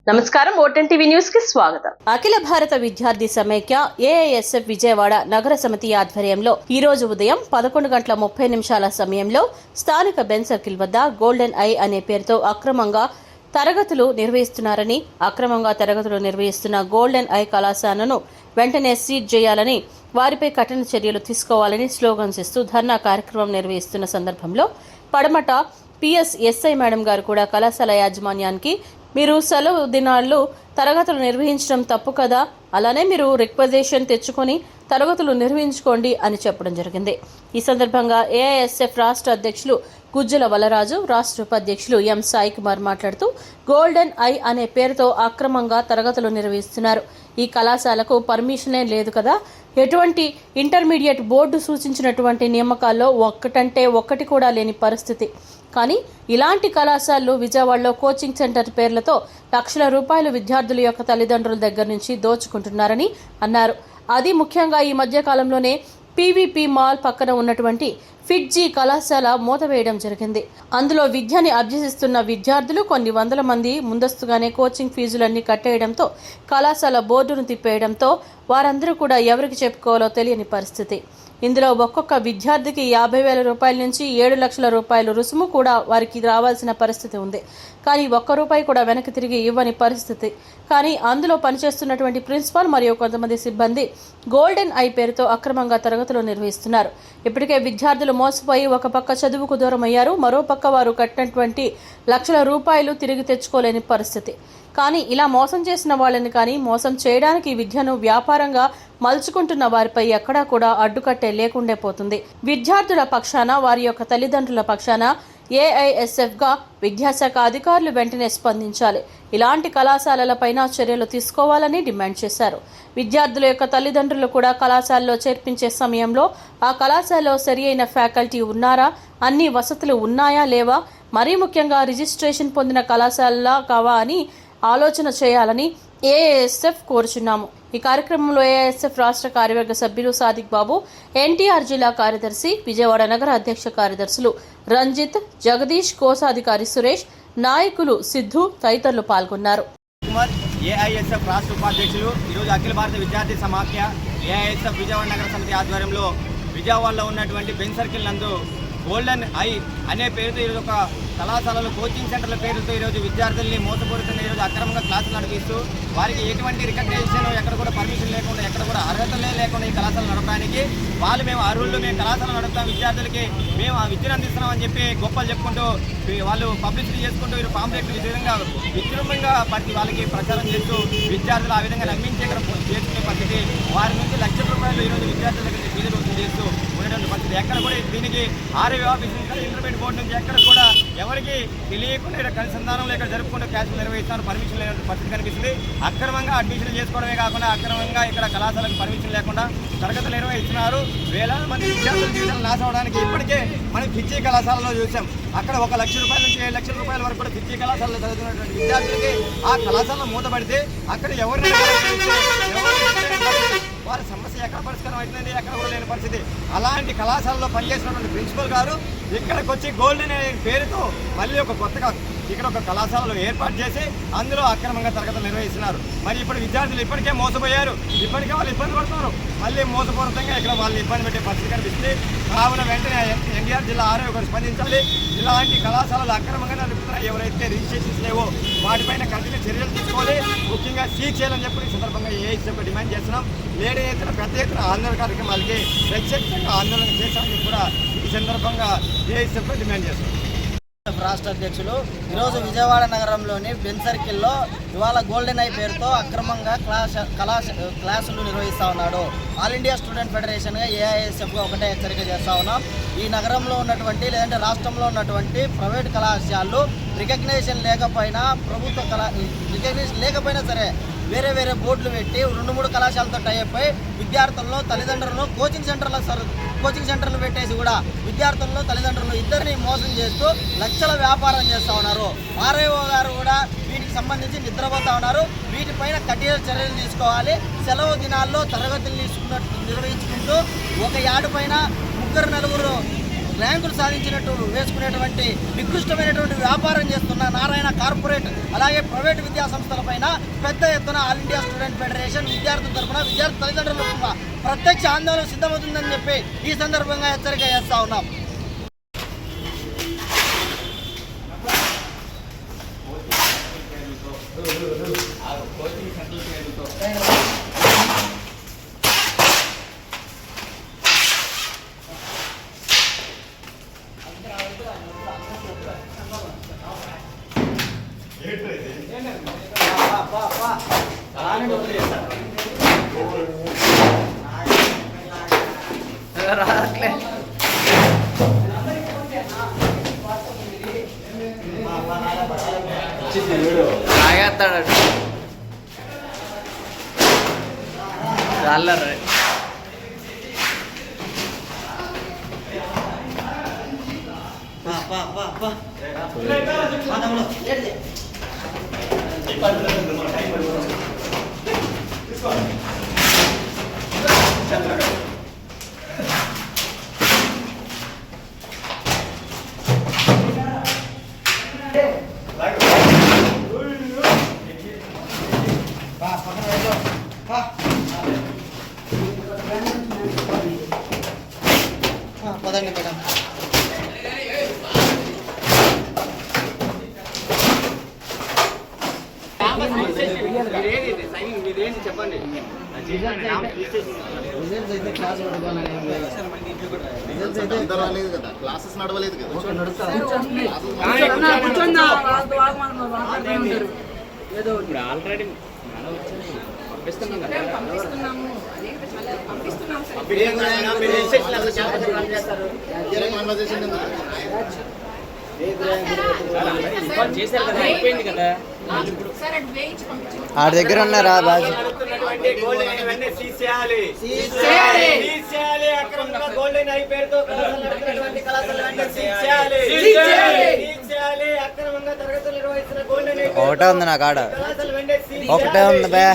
నమస్కారం ఓటెన్ TV news కి స్వాగతం. అఖిల భారత విద్యార్థి సమైక్య ఏఐఎస్ఎఫ్ విజయవాడ నగర సమితి ఆధ్వర్యంలో ఈ రోజు ఉదయం 11:30 సమయంలో స్థానిక బెన్ సర్కిల్ వద్ద గోల్డెన్ ఐ అనే పేరుతో అక్రమంగా తరగతులు నిర్వహిస్తున్న గోల్డెన్ ఐ కళాశాలను వెంటనే సీజ్ చేయాలని, వారిపై కఠిన చర్యలు తీసుకోవాలని స్లోగన్స్ ఇస్తూ ధర్నా కార్యక్రమం నిర్వహిస్తున్న సందర్భంలో పడమట పిఎస్ ఎస్ఐ మేడం గారు కూడా కళాశాల యాజమాన్యానికి మీరు సెలవు దినాల్లో తరగతులు నిర్వహించడం తప్పు కదా, అలానే మీరు రిక్వెజిషన్ తెచ్చుకొని తరగతులు నిర్వహించుకోండి అని చెప్పడం జరిగింది. ఈ సందర్భంగా ఏఐఎస్ఎఫ్ రాష్ట్ర అధ్యక్షులు గుజ్జల వలరాజు, రాష్ట్ర ఉపాధ్యక్షులు ఎం సాయి కుమార్ మాట్లాడుతూ గోల్డెన్ ఐ అనే పేరుతో అక్రమంగా తరగతులు నిర్వహిస్తున్నారు. ఈ కళాశాలకు పర్మిషనే లేదు కదా, ఎటువంటి ఇంటర్మీడియట్ బోర్డు సూచించినటువంటి నియామకాల్లో ఒక్కటంటే ఒక్కటి కూడా లేని పరిస్థితి. కానీ ఇలాంటి కళాశాలలు విజయవాడలో కోచింగ్ సెంటర్ పేర్లతో లక్షల రూపాయలు విద్యార్థుల యొక్క తల్లిదండ్రుల దగ్గర నుంచి దోచుకుంటున్నారని అన్నారు. అది ముఖ్యంగా ఈ మధ్య కాలంలోనే పీవీపీ మాల్ పక్కన ఉన్నటువంటి ఫిట్జీ కళాశాల మూతవేయడం జరిగింది. అందులో విద్యని అభ్యసిస్తున్న విద్యార్థులు కొన్ని వందల మంది ముందస్తుగానే కోచింగ్ ఫీజులన్నీ కట్టేయడంతో కళాశాల బోర్డును తిప్పేయడంతో వారందరూ కూడా ఎవరికి చెప్పుకోవాలో తెలియని పరిస్థితి. ఇందులో ఒక్కొక్క విద్యార్థికి 50,000 రూపాయల నుంచి 7 లక్షల రూపాయలు రుసుము కూడా వారికి రావాల్సిన పరిస్థితి ఉంది. కానీ ఒక్క రూపాయి కూడా వెనక్కి తిరిగి ఇవ్వని పరిస్థితి. కానీ అందులో పనిచేస్తున్నటువంటి ప్రిన్సిపాల్ మరియు కొంతమంది సిబ్బంది గోల్డెన్ ఐ పేరుతో అక్రమంగా తరగతులు నిర్వహిస్తున్నారు. ఇప్పటికే విద్యార్థులు మోసపోయి ఒక పక్క చదువుకు దూరం అయ్యారు, మరో పక్క వారు కట్టినటువంటి లక్షల రూపాయలు తిరిగి తెచ్చుకోలేని పరిస్థితి. కానీ ఇలా మోసం చేసిన వాళ్ళని కానీ మోసం చేయడానికి విద్యను వ్యాపారంగా మలుచుకుంటున్న వారిపై ఎక్కడా కూడా అడ్డుకట్టే లేకుండే పోతుంది. విద్యార్థుల పక్షాన, వారి యొక్క తల్లిదండ్రుల పక్షాన ఏఐఎస్ఎఫ్గా విద్యాశాఖ అధికారులు వెంటనే స్పందించాలి. ఇలాంటి కళాశాలలపైన చర్యలు తీసుకోవాలని డిమాండ్ చేశారు. విద్యార్థుల యొక్క తల్లిదండ్రులు కూడా కళాశాలలో చేర్పించే సమయంలో ఆ కళాశాలలో సరి అయిన ఫ్యాకల్టీ ఉన్నారా, అన్ని వసతులు ఉన్నాయా లేవా, మరీ ముఖ్యంగా రిజిస్ట్రేషన్ పొందిన కళాశాలలా కావా అని ఆలోచన చేయాలని ఏఐఎస్ఎఫ్ కోరుచున్నాము. ఈ కార్యక్రమంలో ఏఐఎస్ఎఫ్ రాష్ట్ర కార్యవర్గ సభ్యులు సాదిక్ బాబు, ఎన్టీఆర్ జిల్లా కార్యదర్శి, విజయవాడ నగర అధ్యక్ష కార్యదర్శులు రంజిత్, జగదీష్, కోశాధికారి సురేష్, నాయకులు సిద్ధు తదితరులు పాల్గొన్నారు. ఏఐఎస్ఎఫ్ రాష్ట్ర ఉపాధ్యక్షులు ఈరోజు అఖిల భారత విద్యార్థి సమాఖ్య ఏఐఎస్ఎఫ్ విజయవాడ నగర సమితి ఆధ్వర్యంలో విజయవాడలో ఉన్నటువంటి బెన్ సర్కిల్ నందు గోల్డెన్ ఐ అనే పేరుతో ఈరోజు ఒక కళాశాలలో కోచింగ్ సెంటర్ల పేరుతో ఈరోజు విద్యార్థుల్ని మోసపూరితంగా ఈరోజు అక్రమంగా క్లాసులు నడిపిస్తూ వారికి ఎటువంటి రికగ్నేషన్, ఎక్కడ కూడా పర్మిషన్ లేకుండా, ఎక్కడ కూడా అర్హతలే లేకుండా ఈ కళాశాల నడపడానికి మేము అర్హులు, మేము కళాశాల నడుపుతాం, విద్యార్థులకి మేము ఆ విద్యను అందిస్తున్నామని చెప్పి గొప్పలు చెప్పుకుంటూ వాళ్ళు పబ్లిసిటీ చేసుకుంటూ వీరు పాంప్లెట్లు ఈ విధంగా విజృంభంగా వాళ్ళకి ప్రచారం చేస్తూ విద్యార్థులు ఆ విధంగా నమ్మించే చేసుకునే పరిస్థితి. వారి నుంచి లక్షల రూపాయలు ఈరోజు విద్యార్థుల దగ్గర ఫీజులు వసూలు చేస్తూ ఉండేటువంటి పరిస్థితి. ఎక్కడ కూడా దీనికి ఆర్ఐ ఆఫీస్ నుంచి ఇంటర్మీడియట్ బోర్డు నుంచి ఎక్కడ కూడా ఎవరికి తెలియకుండా ఇక్కడ అనుసంధానంలో ఇక్కడ జరుపుకుంటూ క్లాసులు నిర్వహిస్తున్నారు. పర్మిషన్ లేని పరిస్థితి కనిపిస్తుంది. అక్రమంగా అడ్మిషన్లు చేసుకోవడమే కాకుండా అక్రమంగా ఇక్కడ కళాశాలకు పర్మిషన్ లేకుండా తరగతులు నిర్వహిస్తున్నారు. వేలాది మంది విద్యార్థుల జీవితాలు నాశనం అవడానికి ఇప్పటికే మనం ఫిర్జీ కళాశాలలో చూసాం. అక్కడ 1 లక్ష రూపాయల నుంచి 7 లక్షల రూపాయల వరకు కూడా ఫిర్జీ కళాశాలలో చదువుతున్నటువంటి విద్యార్థులకి ఆ కళాశాలలో మూతపడితే అక్కడ ఎవరిని వారి సమస్య ఎక్కడ పరిష్కారం అవుతుందండి, ఎక్కడ కూడా లేని పరిస్థితి. అలాంటి కళాశాలలో పనిచేసినటువంటి ప్రిన్సిపల్ గారు ఇక్కడికి వచ్చి గోల్డెన్ అనే పేరుతో మళ్ళీ ఒక కొత్తగా ఇక్కడ ఒక కళాశాలలో ఏర్పాటు చేసి అందులో అక్రమంగా తరగతులు నిర్వహిస్తున్నారు. మరి ఇప్పుడు విద్యార్థులు ఇప్పటికే మోసపోయారు, ఇప్పటికే వాళ్ళు ఇబ్బంది పడుతున్నారు. మళ్ళీ మోసపూరితంగా ఇక్కడ వాళ్ళు ఇబ్బంది పెట్టే పరిస్థితి కనిపిస్తుంది. కావున వెంటనే ఎన్టీఆర్ జిల్లా ఆరోగ్యం స్పందించాలి. ఇలాంటి కళాశాలలు అక్రమంగా నడుపుతున్నా ఎవరైతే రిజిస్ట్రేషన్స్ లేవో వాటిపైన కఠిన చర్యలు తీసుకోవాలి, ముఖ్యంగా సీజ్ చేయాలని చెప్పి ఈ సందర్భంగా ఏఐఎస్ఎఫ్ డిమాండ్ చేస్తున్నాం. లేడీ ఎత్తున పెద్ద ఎత్తున ఆందోళన కార్యక్రమాలకి ప్రత్యేకంగా ఆందోళన చేశామని కూడా ఈ సందర్భంగా ఏఐఎస్ఎఫ్ డిమాండ్ చేస్తున్నాం. రాష్ట్ర అధ్యక్షులు ఈరోజు విజయవాడ నగరంలోని బెన్ సర్కిల్లో ఇవాళ గోల్డెన్ ఐ పేరుతో అక్రమంగా క్లాసులు నిర్వహిస్తూ ఉన్నాడు. ఆల్ ఇండియా స్టూడెంట్ ఫెడరేషన్గా ఏఐఎస్ఎఫ్గా ఒకటే హెచ్చరిక చేస్తూ ఉన్నాం. ఈ నగరంలో ఉన్నటువంటి లేదంటే రాష్ట్రంలో ఉన్నటువంటి ప్రైవేట్ కళాశాలలు రికగ్నేషన్ లేకపోయినా రికగ్నేషన్ లేకపోయినా సరే వేరే బోర్డులు పెట్టి 2-3 కళాశాలతో టైప్ అయి విద్యార్థులను తల్లిదండ్రులను కోచింగ్ సెంటర్లు పెట్టేసి కూడా విద్యార్థులను తల్లిదండ్రులను ఇద్దరిని మోసం చేస్తూ లక్షల వ్యాపారం చేస్తూ ఉన్నారు. ఆర్ఐఓ గారు కూడా వీటికి సంబంధించి నిద్రపోతూ ఉన్నారు. వీటిపైన కఠిన చర్యలు తీసుకోవాలి. సెలవు దినాల్లో తరగతులు నిర్వహించుకుంటూ ఒక యార్డు పైన 3-4 ర్యాంకులు సాధించినట్టు వేసుకునేటువంటి నికృష్టమైనటువంటి వ్యాపారం చేస్తున్న నారాయణ కార్పొరేట్ అలాగే ప్రైవేటు విద్యా సంస్థలపైన పెద్ద ఎత్తున ఆల్ ఇండియా స్టూడెంట్ ఫెడరేషన్ విద్యార్థుల తరఫున విద్యార్థి తల్లిదండ్రుల తరఫున ప్రత్యక్ష ఆందోళన సిద్ధమవుతుందని చెప్పి ఈ సందర్భంగా హెచ్చరిక చేస్తా ఉన్నాం. పదండి చెప్పండి. క్లాసెస్ నడవలేదు కదా. ఆల్రెడీ చేశారు కదా, అయిపోయింది కదా. ఆ దగ్గర ఉన్నారా బాజీ గోల్డెన్ ఐ పేరుతో అక్రమంగా తరగతులు నిర్వహిస్తున్న గోల్డెన్ ఒకటే ఉంది నా కాడ ఒకటే ఉంది బే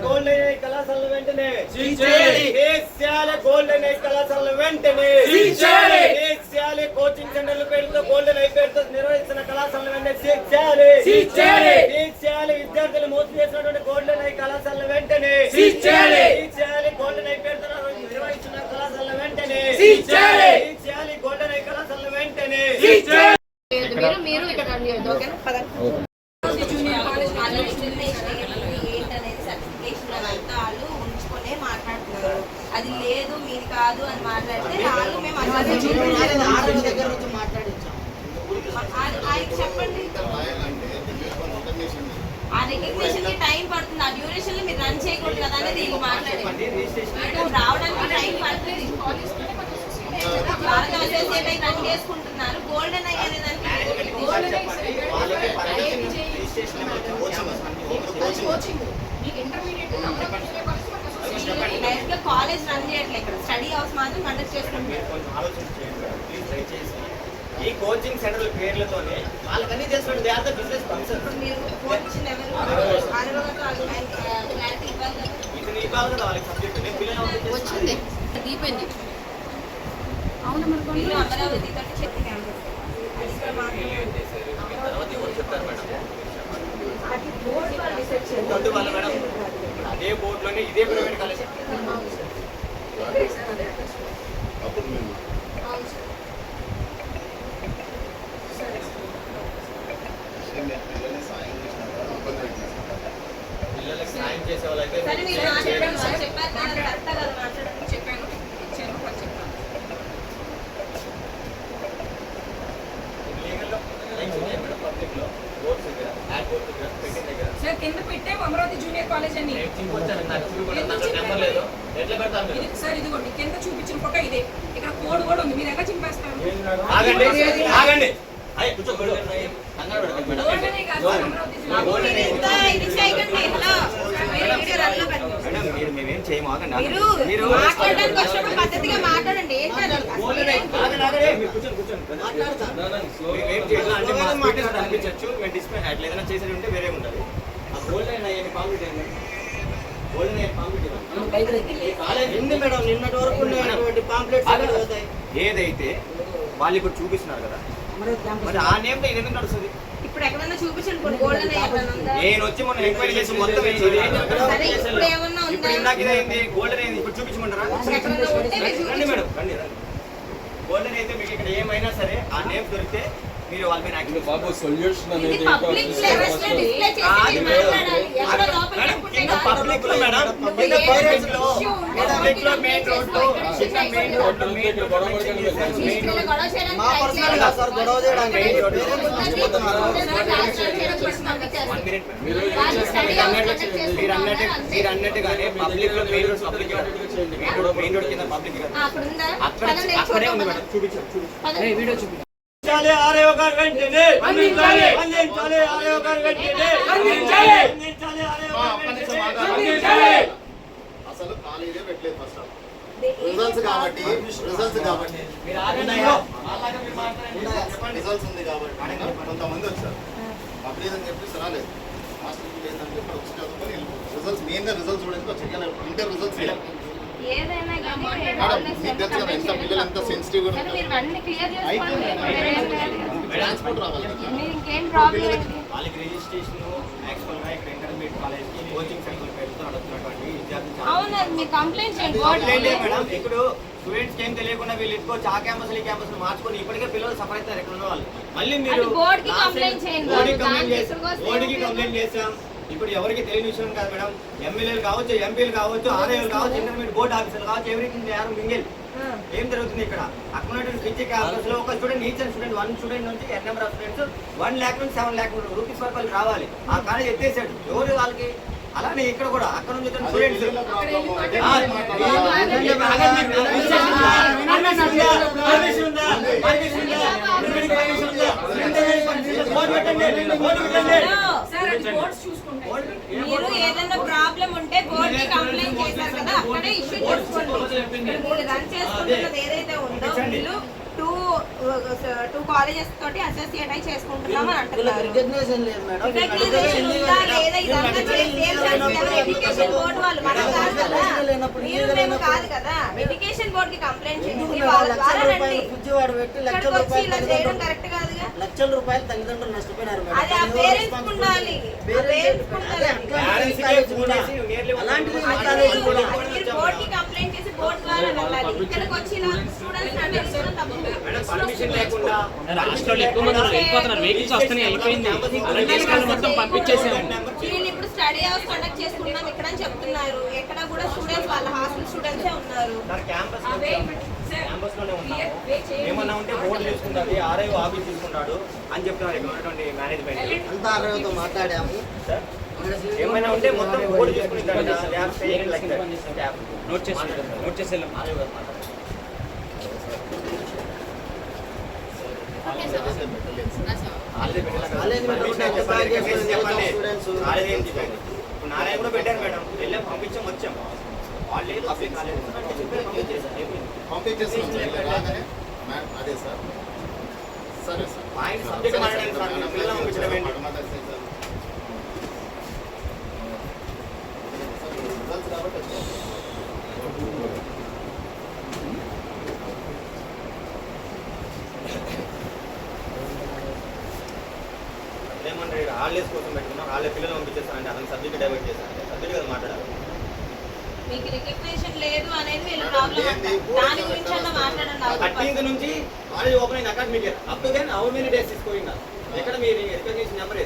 గోల్డెన్ ఐ కళాశాల వెంటనే గోల్డెన్ ఐ కళాశాల వెంటనే కోచింగ్ సెంటర్ల పేరుతో గోల్డెన్ ఐ పేరుతో నిర్వహిస్తున్న కళాశాల వెంటనే విద్యార్థులు మోసం చేసినటువంటి గోల్డెన్ ఐ కళాశాల వెంటనే గోల్డెన్ ఐ పేరుతో నిర్వహిస్తున్న కళాశాల వెంటనే గోల్డెన్ ఐ కళాశాల వెంటనే మీరు ఇక్కడ మాట్లాడుతున్నారు. అది లేదు మీది కాదు అని మాట్లాడితే వాళ్ళు మేము ఆయనకి చెప్పండి. ఆ రికగ్నిషన్ కి టైం పడుతుంది. ఆ డ్యూరేషన్ లో మీరు రన్ చేయకూడదు కదా అనేది వీళ్ళు మాట్లాడండి. రావడానికి టైం పడుతుంది. వాళ్ళకి అసోసియేట్ అయి రన్ చేసుకుంటున్నారు. గోల్డెన్ ఐ అనేదానికి డైరెక్ట్ గా కాలేజ్ రన్ చేయట్లేదు. ఇక్కడ స్టడీ హౌస్ మాత్రం కండక్ట్ చేసుకుంటున్నారు. ఈ కోచింగ్ సెంటర్ల పేర్లతోనే వాళ్ళకన్నీ చేస్తున్నారు. They are the business person. మీరు ఫోన్ ఇచ్చిన ఎవరు క్లారిటీ ఇవ్వాలి కదా. ఇది ఇవ్వాలి కదా వాళ్ళకి సబ్జెక్ట్. నేను పిల్లలు వచ్చింది దీపండి. అవును మరి వీళ్ళు అమరావతి తోటి చెప్పి క్యాంపస్ అది ఇక్కడ మాట్లాడారు. అది బోర్డు వాళ్ళు రీసెర్చ్ చేస్తారు. వాళ్ళు మేడం అదే బోర్డులోనే ఇదే ప్రైవేట్ కాలేజ్ అప్పుడు మేము పిల్లలకి సాయం చేసే వాళ్ళైతే సరే మీరు మాట్లాడండి. వాళ్ళు చెప్పారు కదా కరెక్టా కదా మాట్లాడండి. చెప్పాను ఇచ్చాను వాళ్ళు చెప్తాను. లీగల్లో లైన్స్ ఉన్నాయి మేడం పబ్లిక్లో బోర్డ్స్ దగ్గర యాడ్ బోర్డ్స్ దగ్గర పెట్టిన దగ్గర సార్ కింద పెట్టాము అమరావతి జూనియర్ కాలేజ్ అని. వచ్చాను నాకు నెంబర్ లేదు. ఎట్లా పెడతాను ఇది సార్ ఇదిగోండి కింద చూపించిన ఫోటో ఇదే. ఇక్కడ కోడ్ కూడా ఉంది. మీరు ఎలా చింపేస్తారు? ఆగండి ఆగండి. అయ్యి కూర్చో గోల్డెన్ గోల్డెనే కాదు సార్ అమరావతి జూనియర్. ఇది చేయకండి. హలో మీరు వీడియో రన్ లో పెట్టండి. మేడం మీరు మేమేం చేయము. ఆగండి మీరు మాట్లాడడానికి వచ్చినప్పుడు పద్ధతిగా మాట్లాడండి. ఏంటంటే అనిపించచ్చు. మేము డిస్ప్లే అట్లా ఏదైనా చేసేది ఉంటే వేరే ఉంటుంది. ఆ గోల్డెన్ అయ్యే కాంప్లీట్ అయింది. గోల్డెన్ ఐ పాంప్లెట్ ఎన్ని మేడం నిన్నటి వరకు ఉన్నటువంటి పాంప్లెట్స్ ఎక్కడ పోతాయి? ఏదైతే వాళ్ళు ఇప్పుడు చూపిస్తున్నారు కదా, మరి ఆ నేమ్ ఇది ఎందుకు నడుస్తుంది? ఇప్పుడు ఎక్కడన్నా చూపించండి గోల్డెన్ ఎక్కడన్నా ఉందా? నేను వచ్చి మొన్న ఎంక్వైరీ చేసి మొత్తం వేసేది. సరే ఇప్పుడు ఏమన్నా ఇప్పుడు ఉందా? ఇందాక ఇదైంది గోల్డెన్ అయింది, ఇప్పుడు చూపించమంటారా? ఎక్కడన్నా ఉంటే మీరు రండి మేడం, రండి రండి. గోల్డెన్ అయితే మీకు ఇక్కడ ఏమైనా సరే ఆ నేమ్ దొరికితే మీరు వాళ్ళ మీద యాక్షన్ బాబు సొల్యూషన్ ఇది అనేది పబ్లిక్ ప్లేసెస్ లో డిస్ప్లే చేసి మీరు మాట్లాడాలి. ఎక్కడో లోపల పెట్టుకుంటే కాదు. పబ్లిక్ లో మేడం, నువ్వు కింద ఏ పబ్లిక్ లో issue ఉంటే పబ్లిక్ లో బయటికి మెయిన్ రోడ్ లో చిన్న మెయిన్ రోడ్ లో మెయిన్ రోడ్ లో మెన్షన్ చేశారు. మెయిన్ తీసుకెళ్ళి రోడ్ గొడవ చేయడానికి మా ట్రై పర్సనల్ చేయడం. గా సార్ గొడవ చేయడానికి మెయిన్ రోడ్ లో పేరెంట్స్ మర్చిపోతున్నారు. వన్ మినిట్ మేడం, మీరు అన్నట్టుగానే పబ్లిక్ లో main road public main road కింద పబ్లిక్ అక్కడ ఉందా? అక్కడ పదండి, అక్కడే ఉంది చూద్దాం. మేడం, చూపించారు. పదండి. ఆర్ఏఓ గారు వెంటనే అందించాలి, ఆర్ఏఓ గారు వెంటనే అందించాలి, ఆర్ఏఓ గారు వెంటనే అందించాలి. అసలు ఖాళీగా పెట్టలేదు ఫస్ట్ ఆఫ్ రిజల్ట్స్ కాబట్టి మీరు ఆగండియో, అలాగే మీరు మాట్లాడండి. చెప్పండి. రిజల్ట్స్ ఉంది కాబట్టి కొంతమంది వచ్చారు పబ్లిక్ అని చెప్పి రాలేదు మాస్టర్ లేదని చెప్పి వచ్చి చదువుకొని రిజల్ట్స్ మెయిన్గా రిజల్ట్స్ చూడడానికి వచ్చి ఇంటర్ రిజల్ట్స్ ఏదైనా కానీ మేడం మీకు తెలుసు కదా ఎంత పిల్లలు ఎంత సెన్సిటివ్గా కానీ మీరు ఉంటారు అన్ని క్లియర్ చేసుకోండి. వేరేం లేదు. ట్రాన్స్పోర్ట్ రావాలి కదా మీరు ఇంకేం ప్రాబ్లం ఏంటి? వాళ్ళకి రిజిస్ట్రేషన్ యాక్చువల్ గా ఇక్కడ ఇంటర్మీడియట్ కాలేజ్ కి కోచింగ్ సెంటర్ పేరుతో నడుస్తున్నటువంటి విద్యార్థులు అవును అది మీరు కంప్లైంట్ చేయండి కంప్లైంట్ బోర్డుకి. మేడం. ఇప్పుడు స్టూడెంట్స్ ఏం తెలియకుండా వీళ్ళు ఇట్టుకోవచ్చు ఆ క్యాంపస్ ఈ క్యాంపస్ మార్చుకొని ఇప్పటికే పిల్లలు సఫర్ అవుతారు ఇక్కడ ఉన్న వాళ్ళు. మళ్ళీ మీరు అది బోర్డుకి కంప్లైంట్ చేయండి. బోర్డుకి దాన్ని కంప్లైంట్ తీసుకొస్తే బోర్డుకి ఉపయోగం. కంప్లైంట్ చేసాం. ఇప్పుడు ఎవరికి తెలియని విషయం కాదు మేడం. ఎమ్మెల్యేలు కావచ్చు, ఎంపీలు కావచ్చు, ఆర్ఐలు కావచ్చు, ఇంటర్మీడియట్ బోర్డు ఆఫీసర్లు కావచ్చు, ఎవ్రీథింగ్ యారు మింగిల్. ఏం జరుగుతుంది ఇక్కడ? అక్కడ ఉన్నటువంటి పిచ్చి క్యాంపస్ లో ఒక student each and student 1 student నుంచి n number of students 1 lakh నుంచి 7 lakh రూపీస్ వరకు వాళ్ళకి రావాలి. ఆ కాలేజ్ ఎత్తేసాడు. ఎవరు వాళ్ళకి? అలానే ఇక్కడ కూడా అక్కడ నుంచి వచ్చిన స్టూడెంట్స్ సార్ అది బోర్డ్స్ చూసుకుంటాయి. మీరు ఏదైనా ప్రాబ్లం ఉంటే బోర్డుకి కంప్లైంట్ చేశారు కదా అక్కడే ఇష్యూ చేసుకోండి. మీరు రన్ చేసుకుంటున్నది ఏదైతే ఉందో వీళ్ళు టూ కాలేజెస్ తోటి అసోసియేట్ అయి చేసుకుంటున్నాం అని అంటున్నారు. రికగ్నిషన్ లేదు మేడం. రికగ్నిషన్ ఉందా లేదా ఇదంతా ఎడ్యుకేషన్ బోర్డు వాళ్ళు మనం కాదు కదా, మీరు మేము కాదు కదా. ఎడ్యుకేషన్ బోర్డు కి కంప్లైంట్ చేయండి. వాళ్ళ ద్వారా రండి. ఫుడ్జివాడు పెట్టి ఇక్కడికి వచ్చి ఇలా చేయడం కరెక్ట్ కాదుగా. లక్షల రూపాయలు తల్లిదండ్రులు నష్టపోయినారు మేడం. అది ఆ పేరెంట్స్ ఉండాలి. అలాంటిది మీరు బోర్డు కి కంప్లైంట్ చేసి బోర్డు ద్వారా వెళ్ళాలి. ఇక్కడికి వచ్చి ఇలా స్టూడెంట్స్ అంటే తప్పు. పర్మిషన్ లేకుండా రాష్ట్రాలు ఎక్కువ మంది వెళ్ళిపోతున్నారు. వెహికల్స్ వస్తున్నాయి, అయిపోయింది. అలాంటి తీసుకొని మొత్తం పంపించేసాము. వీళ్ళు ఇప్పుడు స్టడీ అవర్స్ కండక్ట్ చేసుకుంటున్నాం ఇక్కడ అని చెప్తున్నారు. ఎక్కడ కూడా స్టూడెంట్స్ వాళ్ళ హాస్టల్ స్టూడెంట్సే ఉన్నారు. క్యాంపస్ లోనే ఉన్నాము. ఏమన్నా ఉంటే బోర్డు తీసుకుంటాడు, ఆర్ఐ ఆఫీస్ తీసుకుంటాడు అని చెప్తున్నారు ఇక్కడ ఉన్నటువంటి మేనేజ్మెంట్. అంతా ఆరోగ్యంతో మాట్లాడాము. ఏమైనా ఉంటే మొత్తం బోర్డు తీసుకుంటాడు. నోట్ చేసి వెళ్ళాం. ఇప్పుడు నారాయణ కూడా పెట్టారు మేడం. వెళ్ళాం, పంపించాం, వచ్చాం. వాళ్ళు లేదు అప్లై కాలేదు పంపించేస్తాం అదే సార్. సరే సార్ ఆయన సబ్జెక్ట్ మాట్లాడండి సార్. మీరు పిల్లలు పంపించడం ఏంటి? రిజల్ట్స్ కాబట్టి ఏమంటారు? హాలిడేస్ కోసం పెట్టుకున్నాం, వాళ్ళ పిల్లలు పంపించేస్తారంటే అతను సబ్జెక్ట్ డైవర్ట్ చేస్తారంటే సబ్జెక్ట్ కదా మాట్లాడాలి. మీకు రికగ్నిషన్ లేదు అనేది వీళ్ళ ప్రాబ్లం అంట. దాని గురించి అన్న మాట్లాడండి. 13th నుంచి కాలేజ్ ఓపెన్ అయిన academic year up to then how many days తీసుకోయిందా? ఎక్కడ మీరు రికగ్నిషన్ నెంబర్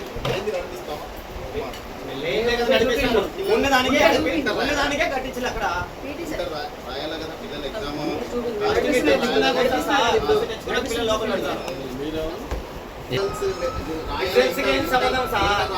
ఉన్నదానికే కట్టించాలి. అక్కడ రాయాలి కదా పిల్లలు ఎగ్జామ్ పిల్లలు లోపల పెడతారు. రిజల్ట్స్ సంబంధం సార్.